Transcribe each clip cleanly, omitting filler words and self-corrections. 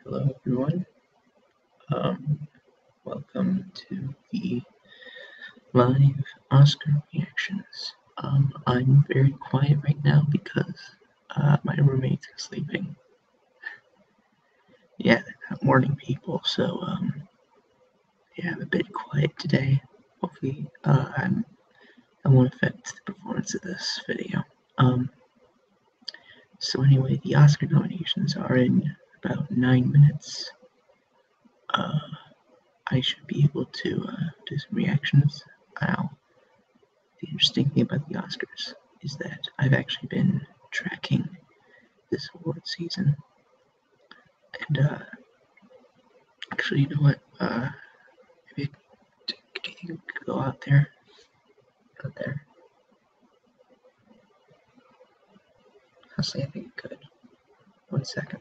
Hello, everyone. Um, Welcome to the live Oscar reactions. I'm very quiet right now because my roommates are sleeping. Yeah, they're not morning people, so yeah, I'm a bit quiet today. Hopefully, I won't affect the performance of this video. Um, so anyway, the Oscar nominations are in about 9 minutes. I should be able to do some reactions. Now, the interesting thing about the Oscars is that I've actually been tracking this award season, and actually, you know what? Maybe do you think we could go out there? Out there? Honestly, I think it could. 1 second.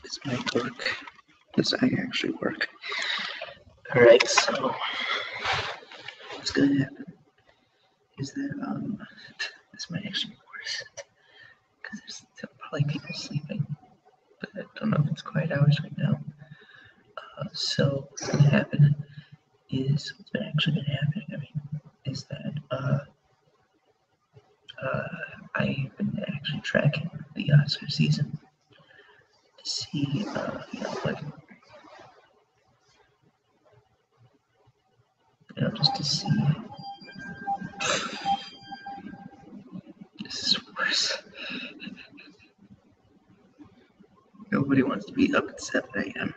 This might work. This might actually work. Alright, so what's gonna happen is that this might actually be worse because there's still probably people sleeping, but I don't know if it's quiet hours right now. So what's gonna happen is what's been actually been happening. I mean, is that I've been actually tracking the Oscar season to see, just to see. This is worse. Nobody wants to be up at 7 a.m.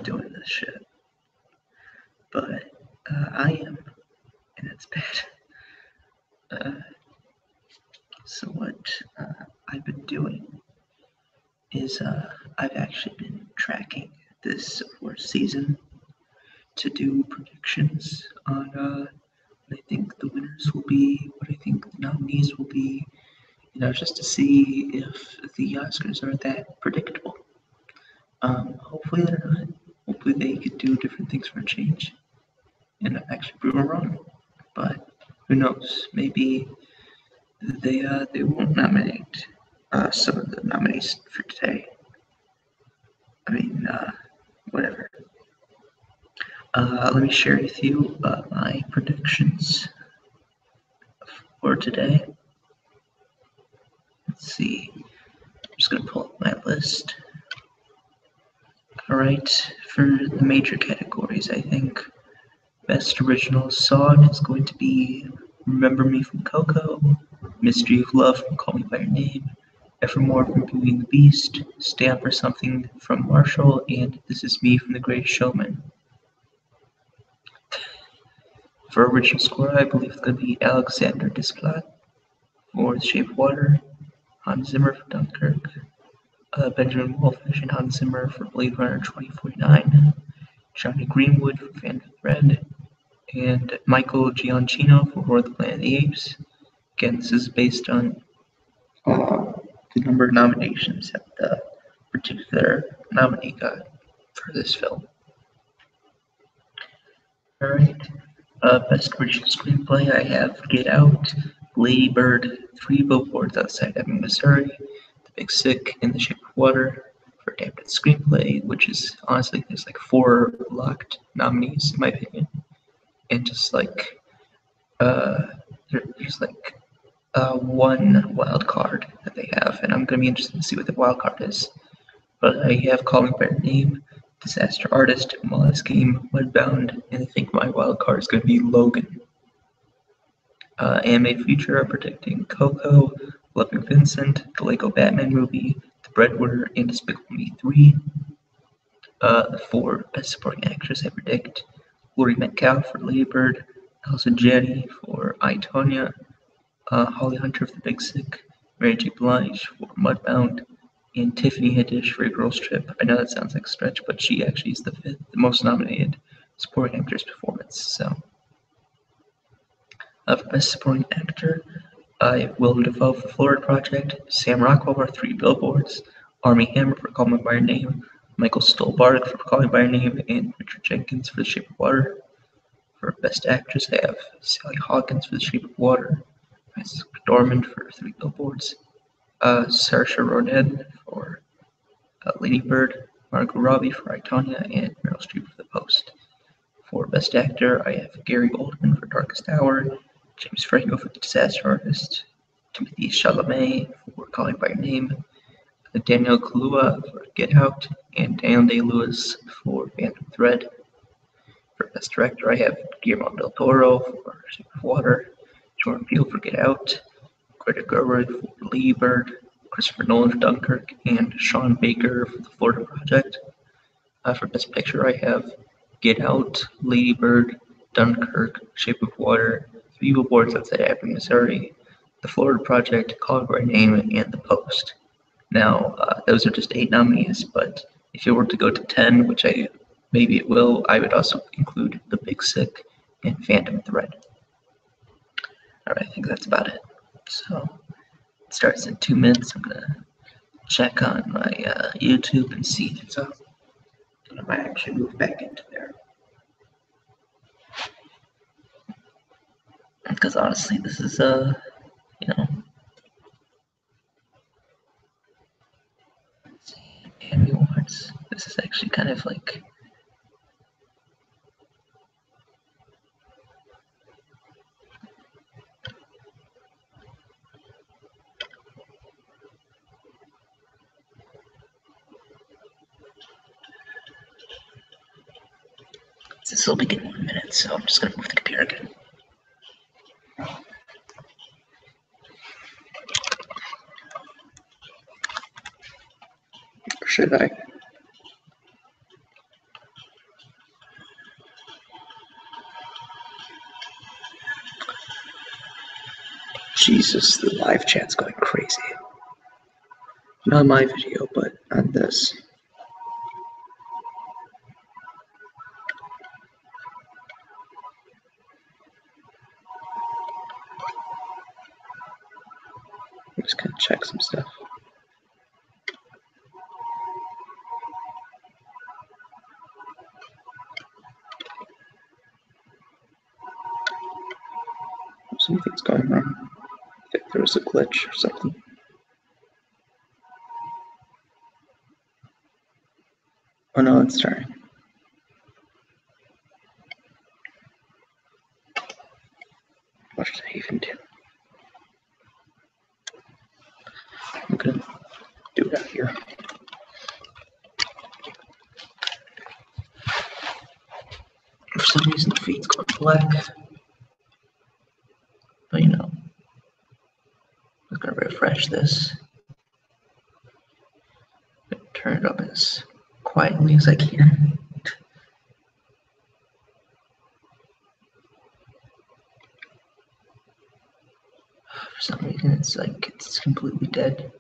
doing this shit, but I am, and it's bad. So what I've been doing is I've actually been tracking this award season to do predictions on what I think the winners will be, what I think the nominees will be, just to see if the Oscars are that predictable. Hopefully they're not. Hopefully they could do different things for a change, and I've actually proven wrong. But who knows? Maybe they won't nominate some of the nominees for today. I mean, whatever. Let me share with you my predictions for today. Let's see. I'm just gonna pull up my list. Alright, for the major categories, I think Best Original Song is going to be Remember Me from Coco, Mystery of Love from Call Me By Your Name, Evermore from Beauty and the Beast, Stay Up for Something from Marshall, and This Is Me from The Greatest Showman. For original score, I believe it's going to be Alexander Desplat for The Shape of Water, Hans Zimmer for Dunkirk, Benjamin Wolfish and Hans Zimmer for Blade Runner 2049, Johnny Greenwood for Phantom Thread, and Michael Giacchino for War of the Planet of the Apes. Again, this is based on the number of nominations that the particular nominee got for this film. Alright, Best Original Screenplay, I have Get Out, Lady Bird, Three Billboards Outside Ebbing, Missouri, The Big Sick, In the Shape of Water, for adapted screenplay, which is honestly there's like 4 locked nominees in my opinion, and just like there's like one wild card that they have, and I'm gonna be interested to see what the wild card is. But I have Call Me by Your Name, Disaster Artist, Mollusk Game, Mudbound, and I think my wild card is gonna be Logan. Animated Future are predicting Coco, Loving Vincent, the Lego Batman movie, The Breadwinner, and Despicable Me 3. For Best Supporting Actress, I predict Laurie Metcalf for Lady Bird, Allison Janney for I, Tonya, Holly Hunter for The Big Sick, Mary J. Blige for Mudbound, and Tiffany Haddish for A Girl's Trip. I know that sounds like a stretch, but she actually is the 5th most nominated supporting actress performance. So, for Best Supporting Actor, I have Willem Dafoe for Florida Project, Sam Rockwell for 3 Billboards, Armie Hammer for Call Me by Your Name, Michael Stolbarg for Call Me by Your Name, and Richard Jenkins for The Shape of Water. For Best Actress, I have Sally Hawkins for The Shape of Water, Frances McDormand for 3 Billboards, Saoirse Ronan for Lady Bird, Margot Robbie for I, Tonya, and Meryl Streep for The Post. For Best Actor, I have Gary Oldman for Darkest Hour, James Franco for The Disaster Artist, Timothée Chalamet for Calling by Your Name, Daniel Kaluuya for Get Out, and Daniel Day-Lewis for Phantom Thread. For Best Director, I have Guillermo del Toro for Shape of Water, Jordan Peele for Get Out, Greta Gerwig for Lady Bird, Christopher Nolan for Dunkirk, and Sean Baker for The Florida Project. For Best Picture, I have Get Out, Lady Bird, Dunkirk, Shape of Water, 3 Billboards Outside Ebbing, Missouri, The Florida Project, Call Me by Your Name, and The Post. Now, those are just 8 nominees, but if it were to go to 10, which maybe it will, I would also include The Big Sick and Phantom Thread. Alright, I think that's about it. So, it starts in 2 minutes. I'm gonna check on my YouTube and see if it's up. And I might actually move back into there. Because honestly, this is, you know, Emmy Awards. This is actually kind of like, this will begin in 1 minute, so I'm just gonna move the computer again. Or should I? Jesus, the live chat's going crazy. Not on my video, but on this. I'm just gonna check some stuff. Something's going wrong. I think there was a glitch or something. Oh no, it's starting. What should I even do? I'm gonna do it out here. For some reason the feed's going black. But you know, I'm just gonna refresh this. Turn it up as quietly as I can. For some reason it's completely dead.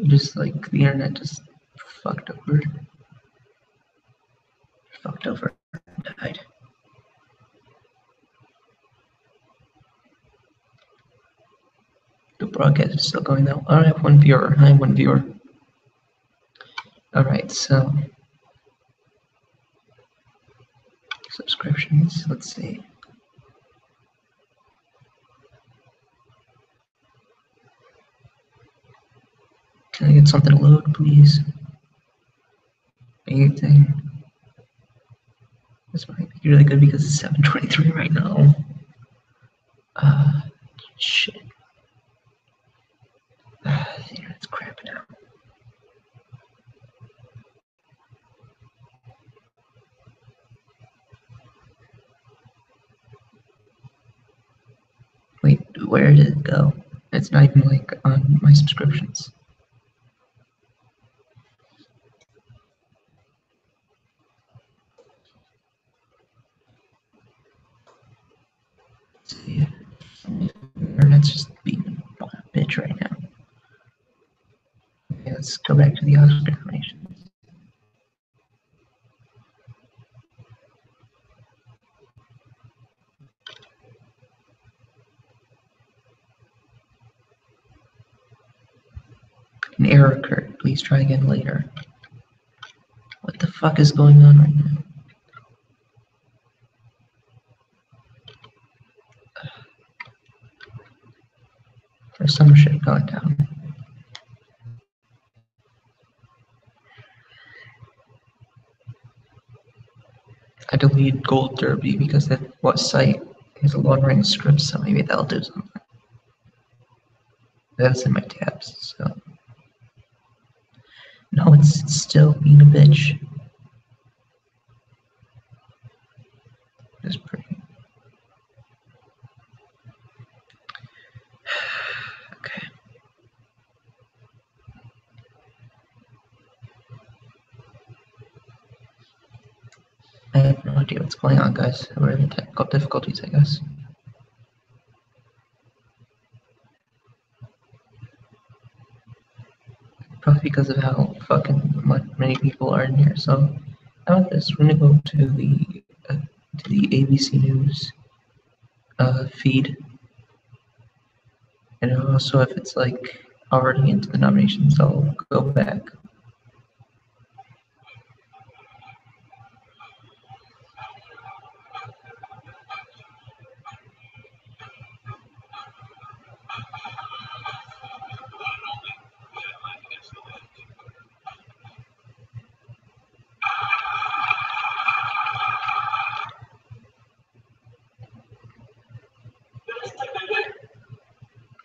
Just like the internet just fucked over. And died. The broadcast is still going though. I have 1 viewer. I have 1 viewer. Alright, so subscriptions, let's see. Can I get something to load, please? Anything. This might be really good because it's 7:23 right now. Shit. Yeah, it's crapping out. Wait, where did it go? It's not even like on my subscriptions. Let's see. Internet's just being a bitch right now. Okay, let's go back to the Oscar information. An error occurred. Please try again later. What the fuck is going on right now? There's some shit going down. I deleted Gold Derby because that site is a long range script, so maybe that'll do something. That's in my tabs, so. No, it's still being a bitch. It's pretty. Okay. I have no idea what's going on, guys. We're having technical difficulties, I guess. Probably because of how fucking many people are in here. So, how about this? We're gonna go to the ABC News feed, and also if it's like already into the nominations, I'll go back.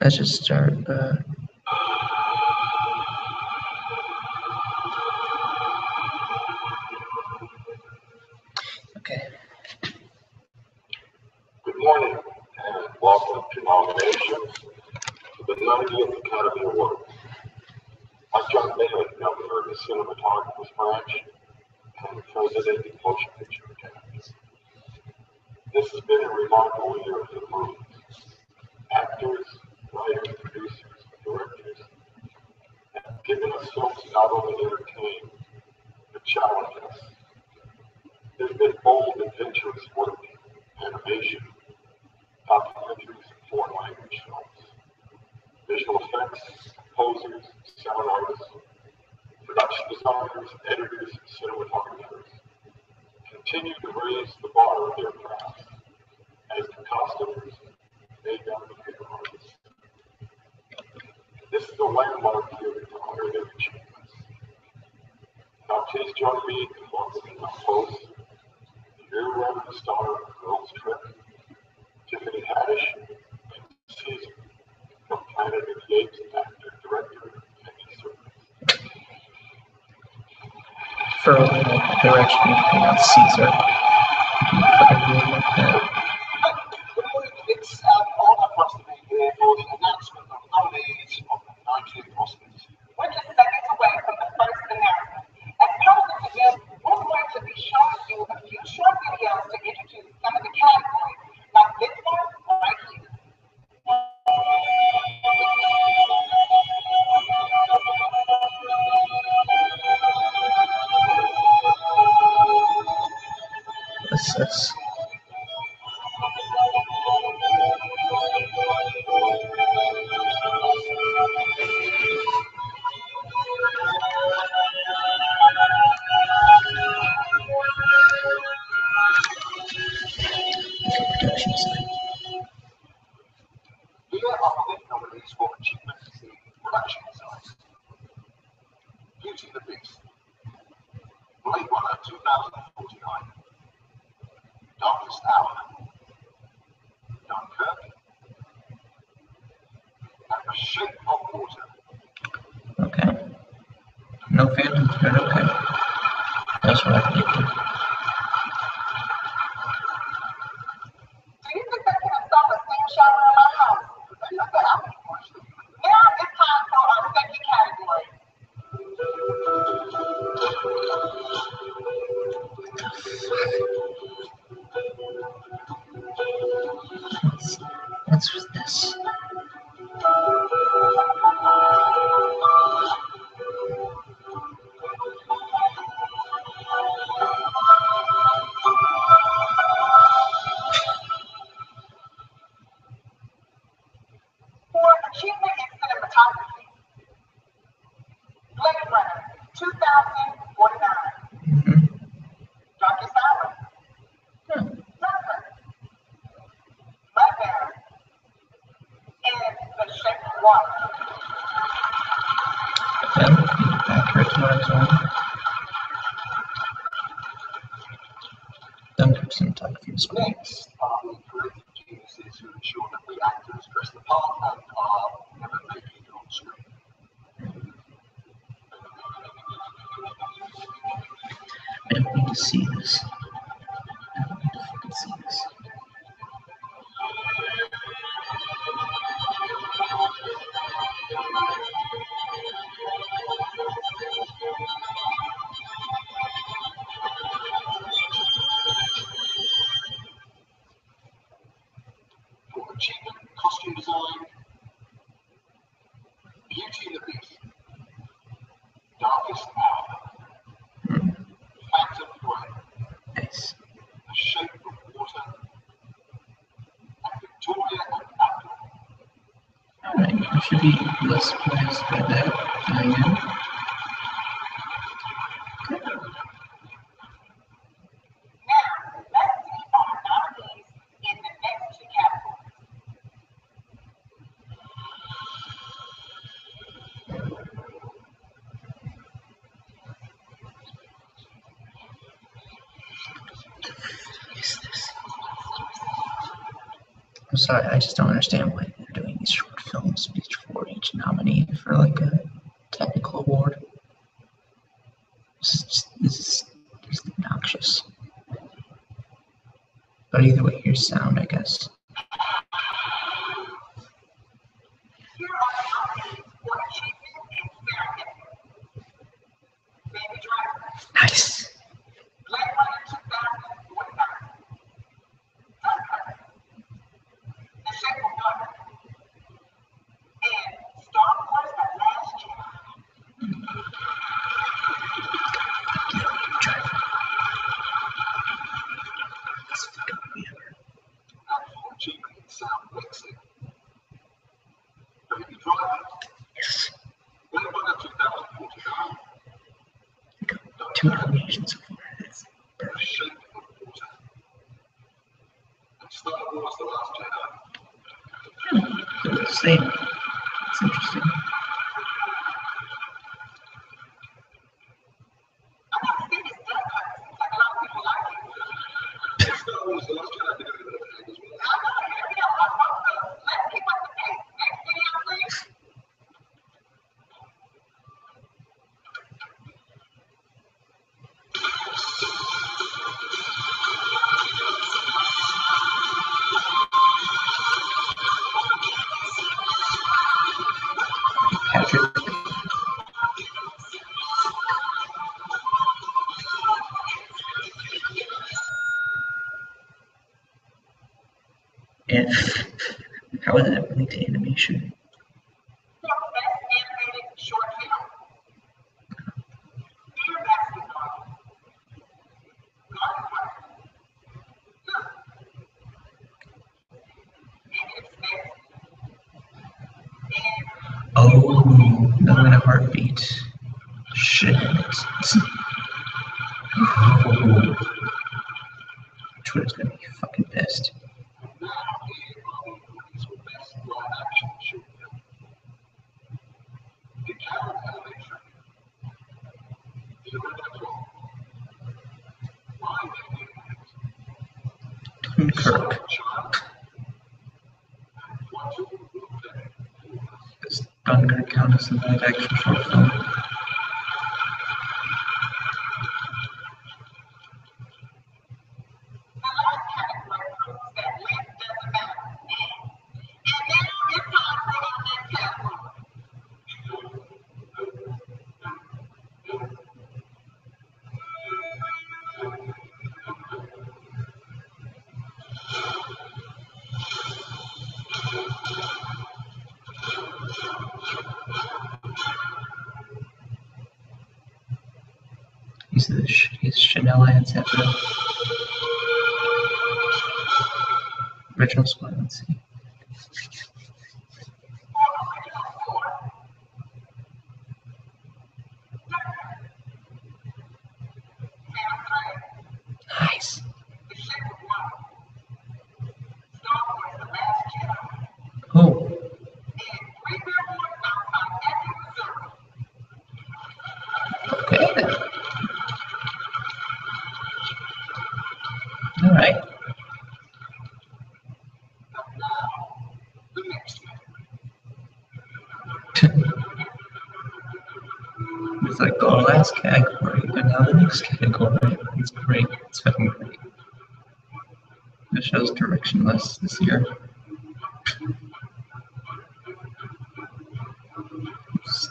Let's just start. Okay. Good morning and welcome to nominations for the 90th Academy Award. I'm John Bailey, Governor of the Cinematographer's Branch and President of the Motion Picture Academy. This has been a remarkable year for the movies. Actors, writers, producers, and directors have given us films not only entertain, but challenge us. There's been bold, adventurous work, animation, documentaries, and foreign language films, visual effects, composers, sound artists, production designers, editors, and cinematographers continue to raise the bar of their craft as the costumers, makeup, and hair artists. This is a landmark year to honor their achievements. Now please join me in welcoming our host, the year-round star of Girls Trip, Tiffany Haddish, and Caesar, from Planet of the Apes actor, director, and instructor. For a little direction, you can pronounce Caesar. It's all across the media for the announcement of nominees of the 90th Oscars. We're just seconds away from the first announcement. As part of this event, we're going to be showing you a few short videos to introduce some of the categories, like this one right here. What's this? Production side. Here are the nominees for achievement in production design. A shape of water. Okay. No phantom thread, okay. That's what I figured. Do you think they could install a steam shower in my house? Now it's time for our second category. What's with this? For achievement in cinematography, Blade Runner 2049, Mm-hmm. Darkest Hour, Dunkirk, Mudbound, and The Shape of Water. That would be accurate to what I was wondering. Dunkirk cinematography is great. Next are the creative geniuses who ensure that the actors dress the part and are never naked on screen. I don't need to see this. I don't need to fucking see this. For achievement in costume design, Beauty and the Beast, Darkest Hour, Phantom Thread, Nice. The Shape of Water, and Victoria and Apple. Alright, I should be less surprised by that than I am. Now, let's see our nominees in the next two categories. I'm sorry, I just don't understand why they're doing these short films for each nominee for like a technical award. This is obnoxious. But either way, here's sound, I guess. Here are the nominees for achievement in cinematic. Baby Driver, Nice. Blade Runner 2049, Dunkirk, The Shape of Water, and Star Wars: The Last Jedi. And for achievement in sound mixing, Baby Driver, Blade Runner 2049, Two nominations so far. That's The Shape of Water, and Star Wars: The Last Jedi. the same. It's interesting. I gotta see this Dunkirk. Seems like a lot of people like it. Star Wars: The Last Jedi did a bit of a thing as well. I know, I hope so. Let's keep up the pace. Next video, please. Patrick. And how is that linked to animation? For Best Animated Short Film, Dear Basketball, Garden Park, Look, Negative Space, and Oh, Love in a Heartbeat. Shit. Twitter's gonna be fucking pissed. Now here are the nominees for Best Live Action Short Film. The Carol Animation, Philadelphia, My Name Dunkirk. Child, and Quantum Warfare. Gun gonna count as a live action short film. His Chanel ads have the original spot. Let's see. Nice. Oh. Okay then. All right. It's like the last category, but now the next category. It's great. It's fucking great. The show's directionless this year.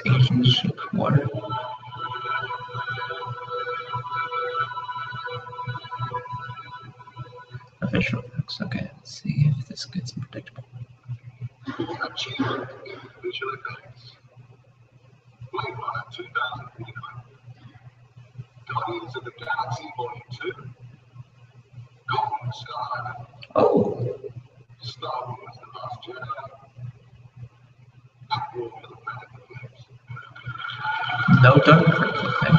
Asian ship water. Official effects. Okay, let's see if this gets predictable. Achievement in visual effects. Blade Runner 2049. Guardians of the Galaxy Volume 2. Golden Sky. Oh. Star Wars The Last Jedi. And War for the Planet of the Apes. No Dunkirk. Okay.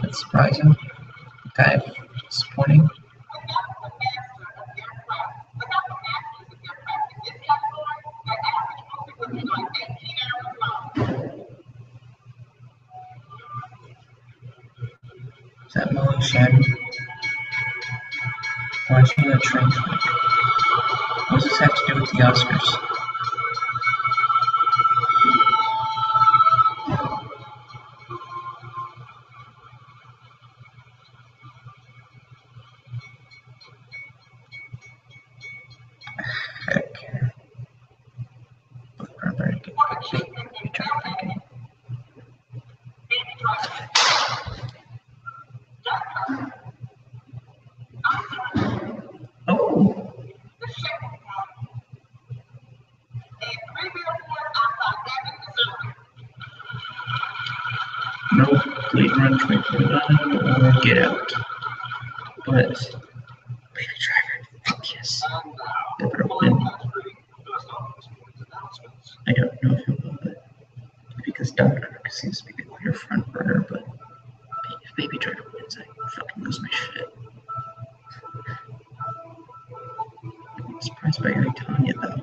That's surprising. Kind of disappointing. Is that Molly Shannon? Why is she in a train track? What does this have to do with the Oscars? No Blade Runner 2049 or Get Out. But Baby Driver, fuck yes. They better win. I don't know if it will, but because Dunkirk seems to be the clear front runner, but if Baby Driver wins, I fucking lose my shit. I'm surprised by your Tanya though.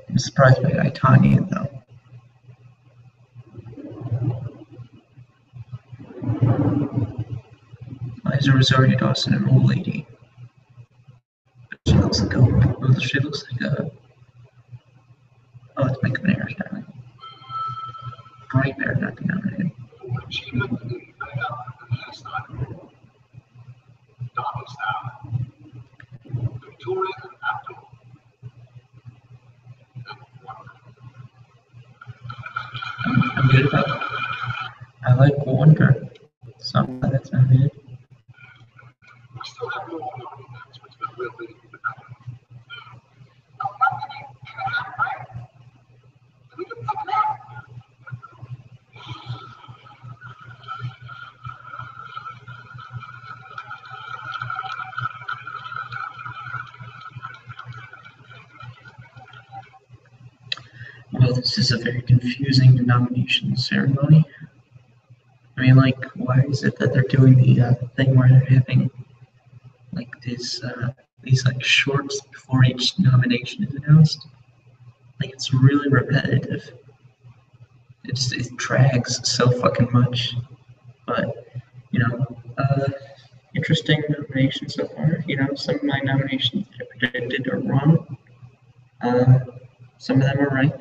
I'm surprised by I, Tanya though. Why is a Rosario Dawson an old lady? She looks like a. She looks like a. Oh, it's Mike McNair's darling. Great bear not be nominated. I'm good about it. I like Wonder. So I'm glad that's nominated. We still have more nominations, which will really be the Well, this is a very confusing nomination ceremony. I mean, like, why is it that they're doing the thing where they're having like these like shorts before each nomination is announced? Like, it's really repetitive. It drags so fucking much. But you know, interesting nominations so far. You know, some of my nominations that I predicted are wrong. Some of them are right.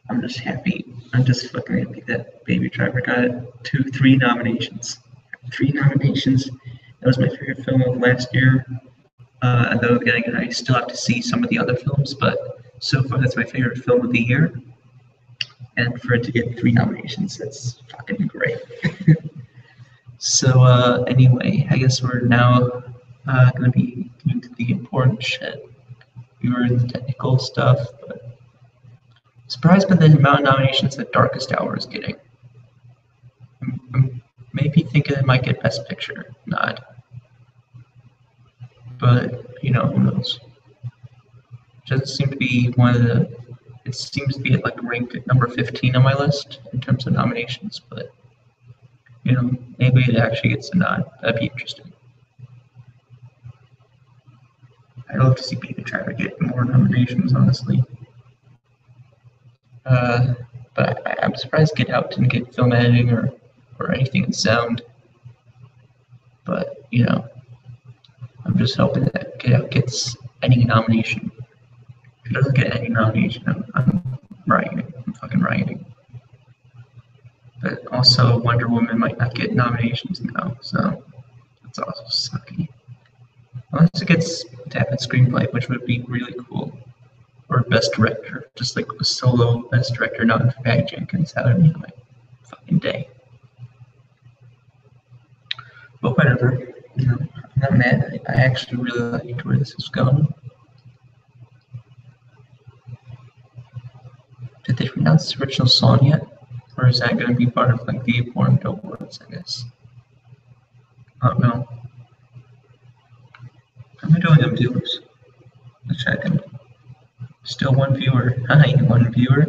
I'm just happy. I'm just fucking happy that Baby Driver got 3 nominations. 3 nominations. That was my favorite film of last year. Though again, I still have to see some of the other films, but so far that's my favorite film of the year. And for it to get 3 nominations, that's fucking great. So anyway, I guess we're now going to be getting to the important shit. We were in the technical stuff, but surprised by the amount of nominations that Darkest Hour is getting. I'm maybe thinking it might get Best Picture nod. But, you know, who knows? It doesn't seem to be one of the... It seems to be at like rank at number 15 on my list in terms of nominations, but, you know, maybe it actually gets a nod. That'd be interesting. I'd love to see Baby Driver get more nominations, honestly. But I'm surprised Get Out didn't get film editing or anything in sound. But, you know, I'm just hoping that Get Out gets any nomination. If it doesn't get any nomination, I'm rioting. I'm fucking rioting. But also, Wonder Woman might not get nominations now, so that's also sucky. Unless it gets Adapted Screenplay, which would be really cool. Or Best Director, just like a solo Best Director, not for Patty Jenkins. That would make my fucking day. But whatever, you know, I'm not mad. I actually really liked where this is going. Did they announce the original song yet? Or is that going to be part of like the Informed Awards, I guess? I don't know. How am I doing on viewers? Let's check in. Still 1 viewer. Hi, 1 viewer.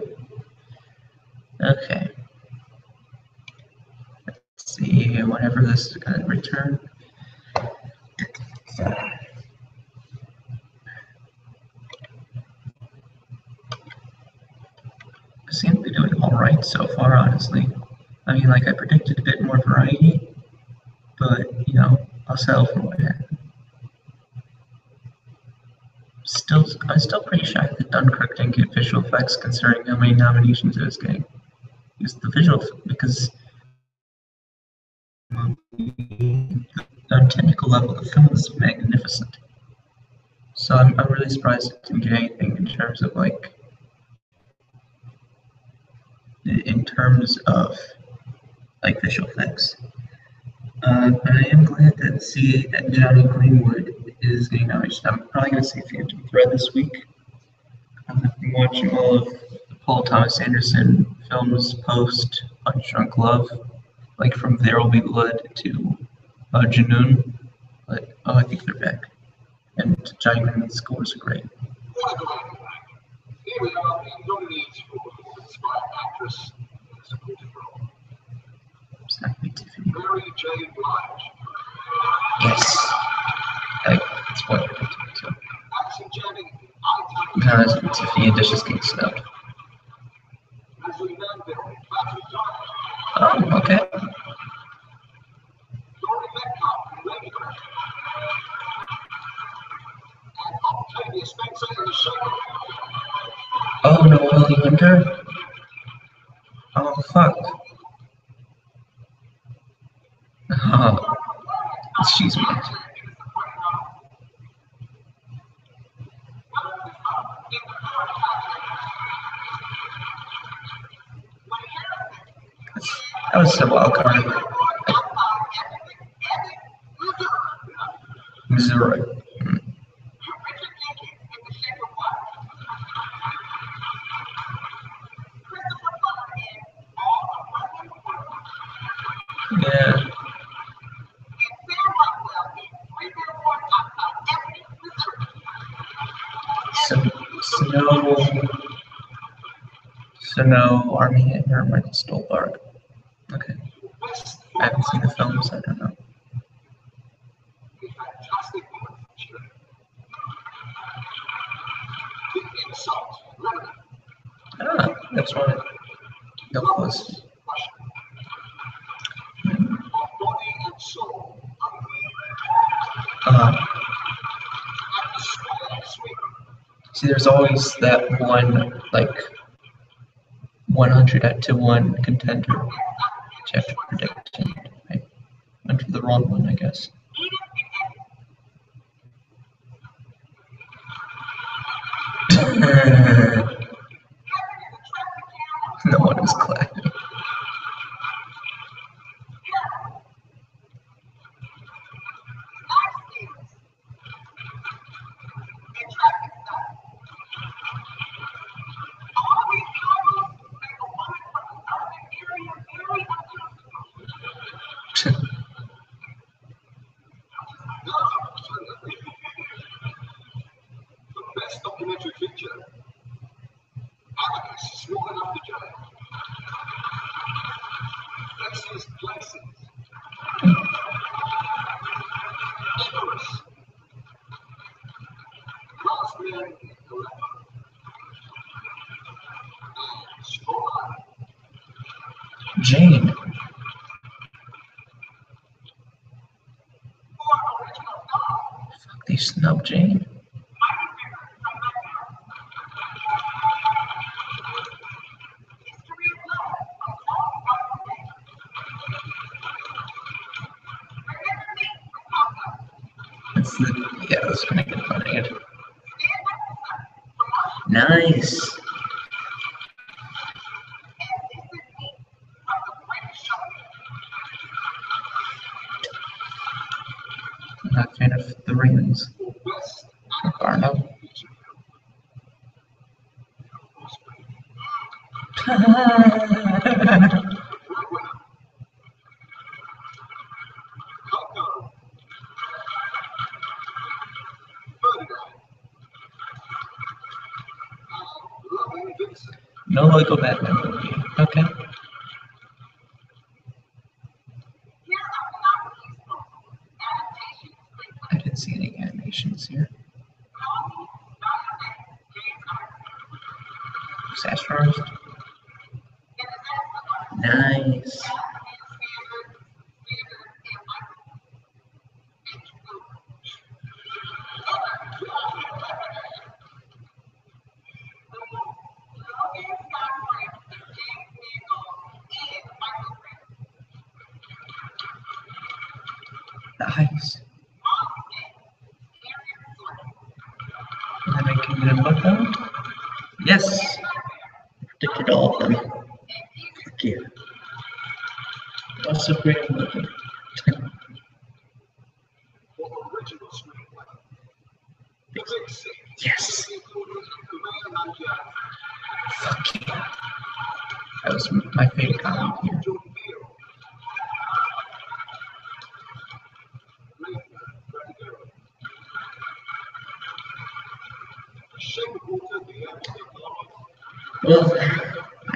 Okay. Let's see, whenever this is going to return. I seem to be doing alright so far, honestly. I mean, like, I predicted a bit more variety, but, you know, I'll settle for what happened. I'm still pretty shocked that Dunkirk didn't get visual effects considering how many nominations it was getting. Because on a technical level, the film is magnificent. So I'm really surprised it didn't get anything in terms of like, visual effects. But I am glad that Johnny Greenwood is getting nominated. I'm probably going to see Phantom Thread this week. I've been watching all of Paul Thomas Anderson films post Punch Drunk Love, like from There Will Be Blood to Junoon. But I think they're back. And Johnny Greenwood's scores are great. Here we are, the nominees for Inspired Actress in a Supporting Role. Exactly, Tiffany. Mary J. Blige. Yes. That's what I predicted. So. Action Jenny. No, Tiffany and Dishes getting snubbed. Leslie Manville. Patrick Dyer. Oh, okay. Laurie Metcalf and Lady Bird. And Octavia Spencer in The Shadow. Oh, no, Willie Hunter? Oh, fuck. Oh, excuse me. That was a wild card. Missouri. Yeah. Snow, Army Hammer, Michael Stolberg. Okay. I haven't seen the film, so I don't know. Ah, that's right. No close. Body and Soul. See, there's always that one, like, 100-1 contender, which you have to predict. And I went for the wrong one, I guess. No one was clapping. Best documentary feature. Alex is small enough to jail. Places. Everest. Last man in the leper. Straw. Jane. Fuck, they snubbed Jane. Yeah, that's gonna get funny. Nice. I'm not a fan of the rings. Arno. No Lego Batman movie. Okay. I didn't see any animations here. Sash first. Nice. Nice. Am I making it a photo? Yes. Predicted all of them. Fuck yeah. Also great movie. Yes. Fuck yeah. That was my favorite comment here. Well, I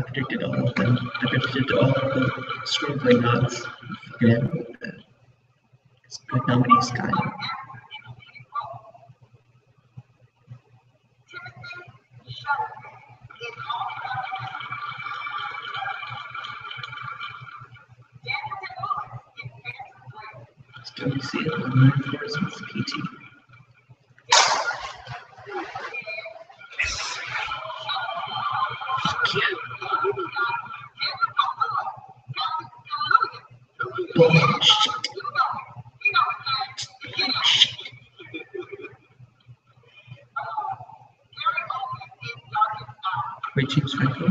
predicted all of them. I predicted all of the screenplay nods. Yeah, it's good nominees, kind of. Still we see it on Reinforcements PT. Fuck yeah. Bullshit. Wait, James Franco?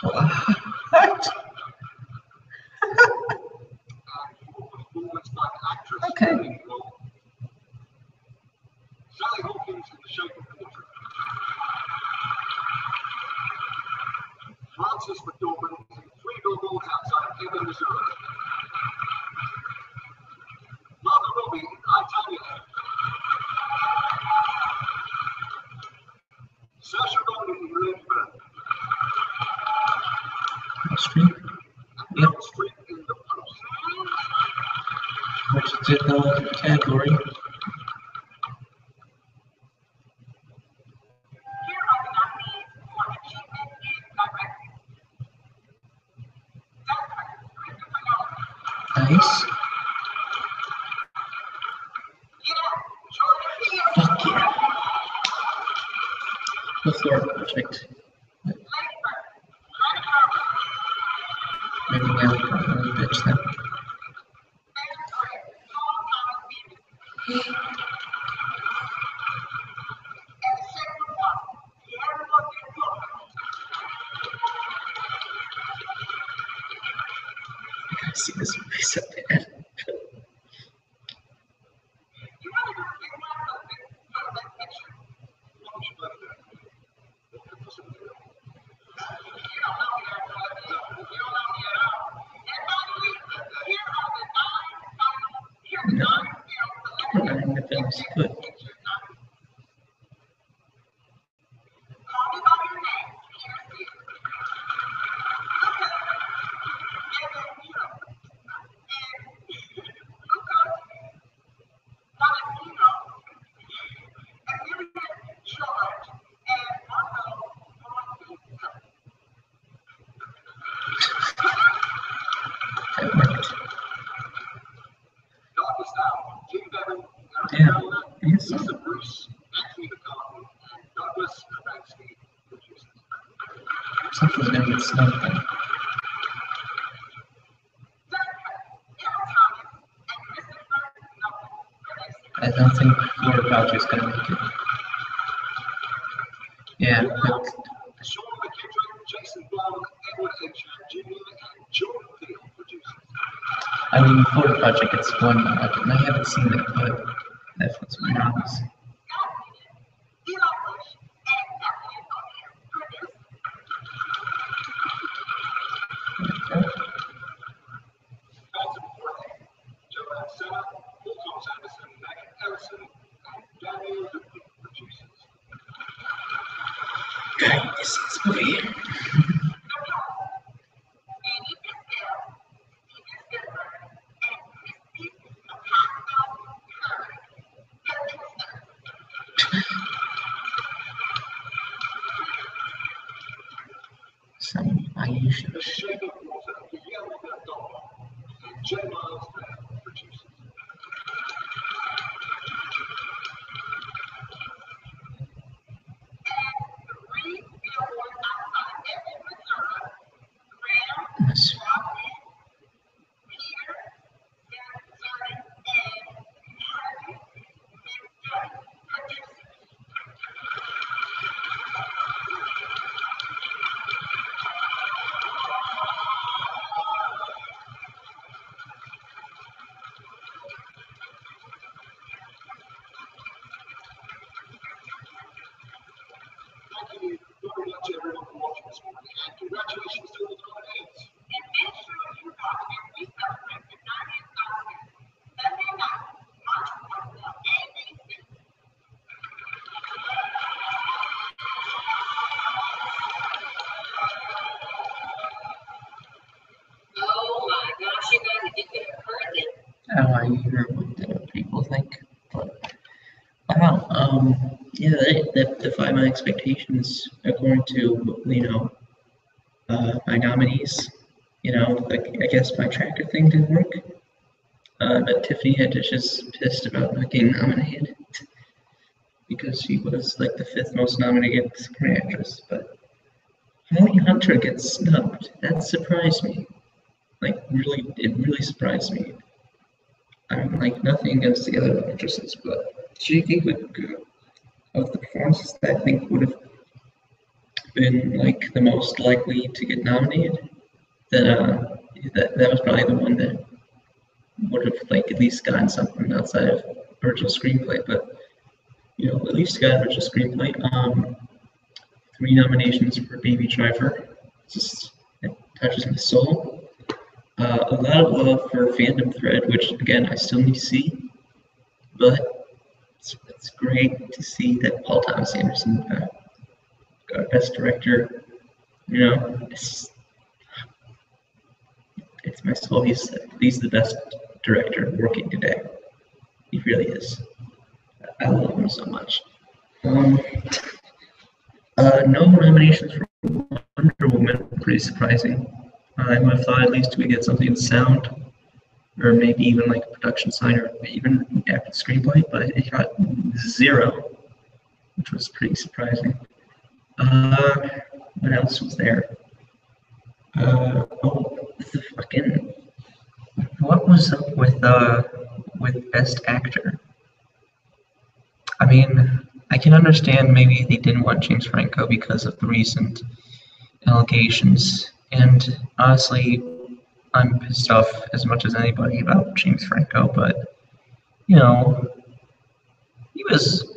What? Okay. Sally Hawkins in The Shape of Water. Frances McDormand in 3 Billboards Outside Ebbing, Missouri. Margot Robbie in I, Tonya. Saoirse Ronan in Lindbergh. Street? Yep. Street in The Post. Which is in the category. Nice. Fuck yeah. The Florida Project. Maybe now we can really bitch them. I see this movie so bad. No. Running the film's good. That worked. Yeah, yes. Something's gonna get snubbed then. I don't think Florida Project's gonna make it. Yeah, but I mean, Florida Project gets one nod, and I haven't seen it, but that's what's my nods. God, this is movie. Some Irish shit. I hear what people think, but wow, yeah, that defied my expectations according to, my nominees. Like, I guess my tractor thing didn't work, but Tiffany had to just pissed about not getting nominated because she was like the 5th most nominated supporting actress, but Holly Hunter gets snubbed. That surprised me. Like, it really surprised me. I'm like nothing against the other actresses, but she think of the performances that I think would have been like the most likely to get nominated, then that was probably the one that would have like at least gotten something outside of original screenplay. But at least got original screenplay. 3 nominations for Baby Driver. It touches my soul. A lot of love for Phantom Thread, which again I still need to see, but it's great to see that Paul Thomas Anderson got Best Director. It's my soul. He's the best director working today. He really is. I love him so much. No nominations for Wonder Woman. Pretty surprising. I would have thought at least we get something in sound. or maybe even like a production sign, or even adapted screenplay, but it got 0, which was pretty surprising. What else was there? The fucking, what was up with Best Actor? I mean, I can understand maybe they didn't want James Franco because of the recent allegations, and honestly, I'm pissed off as much as anybody about James Franco, but you know, he was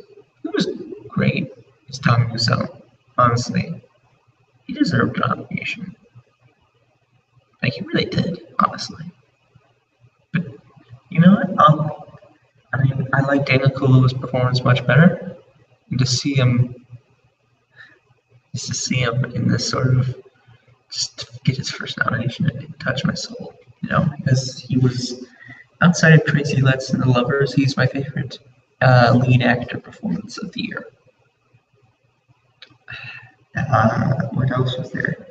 great as Tom Wiseau. Honestly, he deserved an nomination. Like he really did, honestly. But you know what? I mean, I like Daniel Kaluuya's performance much better. And to see him in this sort of just to get his first nomination, it touched my soul. You know, because he was outside of Tracy Letts and The Lovers, he's my favorite lead actor performance of the year. What else was there?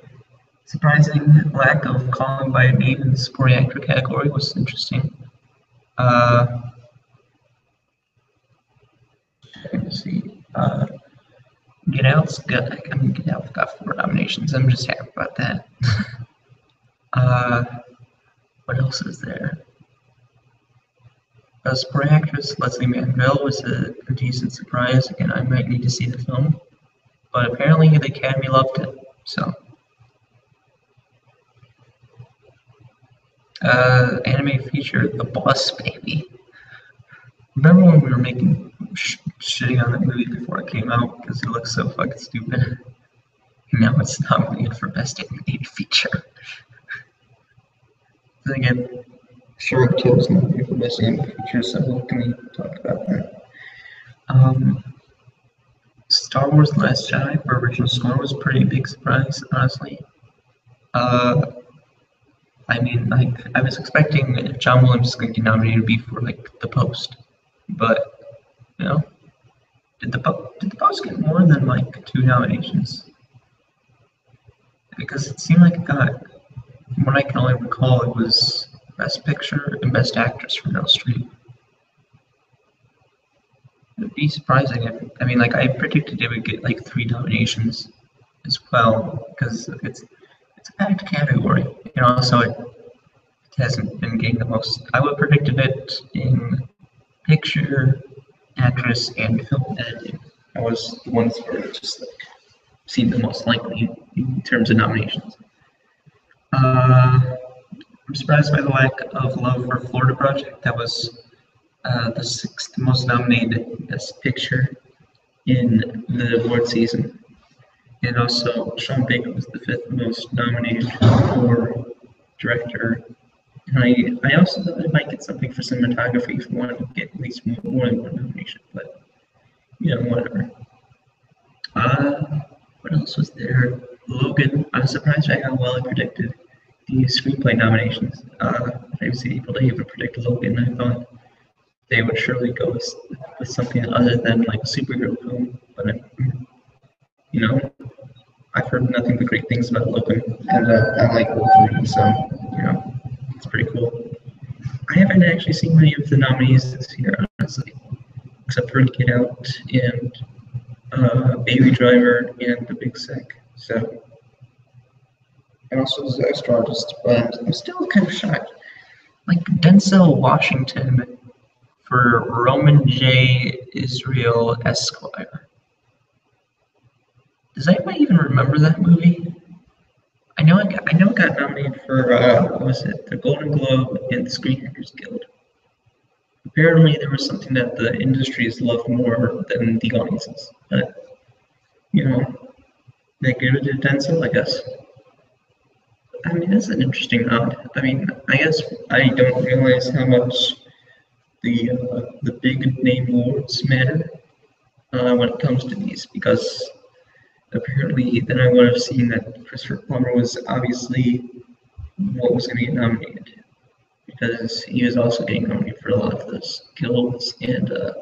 Surprising lack of calling by name in the supporting actor category was interesting. Let's see. Get Out's got. I mean, Get Out got 4 nominations. I'm just happy about that. What else is there? Supporting actress Leslie Manville was a decent surprise. Again, I might need to see the film, but apparently the Academy loved it. So, animated feature The Boss Baby. Remember when we were making shitting on that movie before it came out because it looked so fucking stupid? And now it's nominated for Best Animated Feature. Then again, Shark Tale is nominated for Best Animated Feature, so what can we talk about that? Star Wars The Last Jedi for original score was a pretty big surprise, honestly. I mean, like, I was expecting John Williams going to get nominated to be for, like, The Post. But, you know, did the Post get more than, like, 2 nominations? Because it seemed like it got, from what I can only recall, it was Best Picture and Best Actress for Meryl Streep. It would be surprising if, I mean, like, I predicted it would get, like, 3 nominations as well, because it's a packed category, and also it hasn't been getting the most. I would have predicted it in picture, actress, and film editing. That was the ones where it just like seemed the most likely in terms of nominations. I'm surprised by the lack of love for Florida Project. That was the 6th most nominated Best Picture in the award season. And also, Sean Baker was the 5th most nominated for director. And I also thought it might get something for cinematography if we wanted to get at least more than 1 nomination, but, you know, whatever. What else was there? Logan, I was surprised by how well I predicted the screenplay nominations. I was able to even predict Logan. I thought they would surely go with something other than like a superhero film, but you know, I've heard nothing but great things about Logan, and I like Wolverine, so you know, it's pretty cool. I haven't actually seen many of the nominees this year, honestly, except for Get Out and Baby Driver and The Big Sick. So, and also The Astrologist, but I'm still kind of shocked. Like Denzel Washington for Roman J. Israel Esquire. Does anybody even remember that movie? I know it got nominated for what was it? The Golden Globe and the Screen Actors Guild. Apparently, there was something that the industry has loved more than the audiences. But you know, they give it to Denzel, I guess. I mean, that's an interesting nod. I mean, I guess I don't realize how much the big name awards matter when it comes to these, because apparently then I would have seen that Christopher Plummer was obviously what was going to get nominated, because he was also getting nominated for a lot of those guilds and the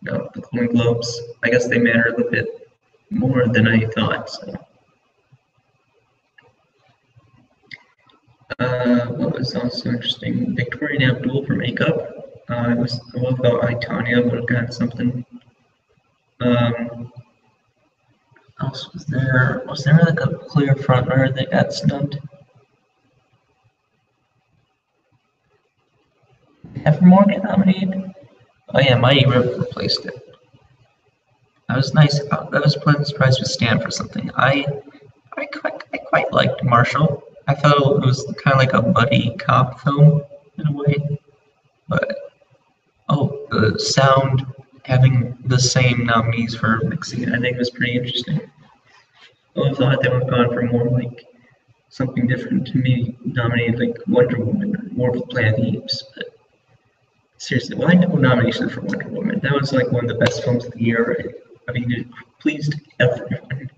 Golden Globes. I guess they matter a little bit more than I thought. So. What was also interesting, Victoria and Abdul for makeup. I love how I, Tanya, would have gotten something. Else was there? Was there like a clear front runner that got snubbed? Evermore get nominated? Oh yeah, Mighty River replaced it. That was nice. That was a pleasant surprise with Stan for something. I quite liked Marshall. I thought it was kind of like a buddy cop film in a way, but oh, the sound having the same nominees for mixing it, I think was pretty interesting. I thought they would have gone for more like something different to me, nominated like Wonder Woman or more of Planet of the Apes. But seriously, why no nomination for Wonder Woman? That was like one of the best films of the year. Right? I mean, it pleased everyone.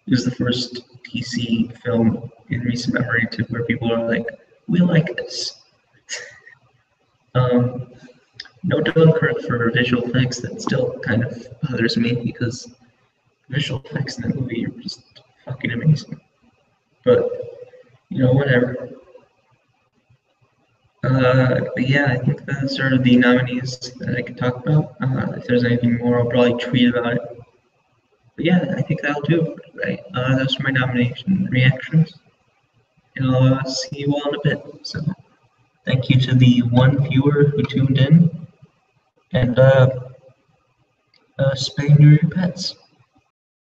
It was the first DC film in recent memory to where people are like, we like this. No Dunkirk for visual effects. That still kind of bothers me because visual effects in that movie are just fucking amazing. But whatever. But yeah, I think those are the nominees that I could talk about. If there's anything more, I'll probably tweet about it. But yeah, I think that'll do it, right? Those are my nomination reactions. And I'll see you all in a bit. So thank you to the one viewer who tuned in. And spay and neuter your pets.